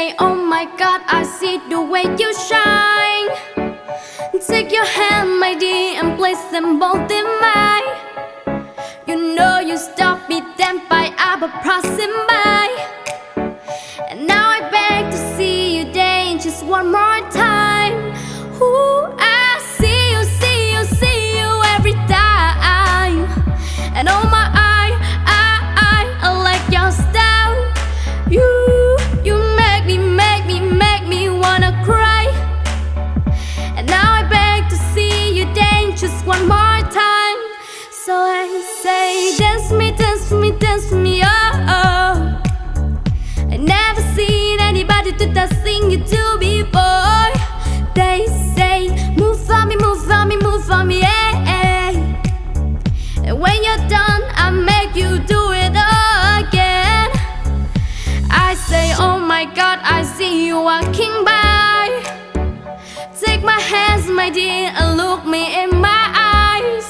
say, oh my God, I see the way you shine. Take your hand, my dear, and place them both in mine. You know you stopped me then by our passing by. And now I beg to see you then just one more time. Ooh, I see you, see you, see you every time. And oh my, I like your style. You make me wanna cry. And now I beg to see you then just one more time. So I say, dance for me, dance for me, dance for me, oh, oh. I never seen anybody do that thing you do before. They say, move for me, move for me, move for me, yeah. And when you're done, I make you do it again. I say, oh my God, I see you walking by. Take my hands, my dear, and look me in my eyes.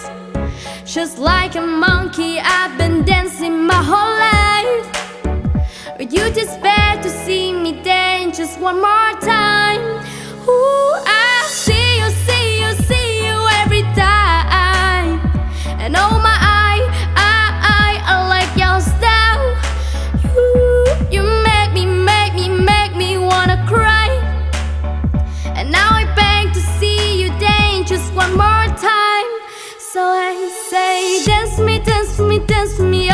Just like a monkey, I've been dancing my whole life. But you despair to see me dance just one more time. Ooh, I see you, see you, see you every time. And oh my, I like your style. You make me wanna cry. And now I beg to see you dance just one more time. So I say, dance for me, dance for me, dance for me,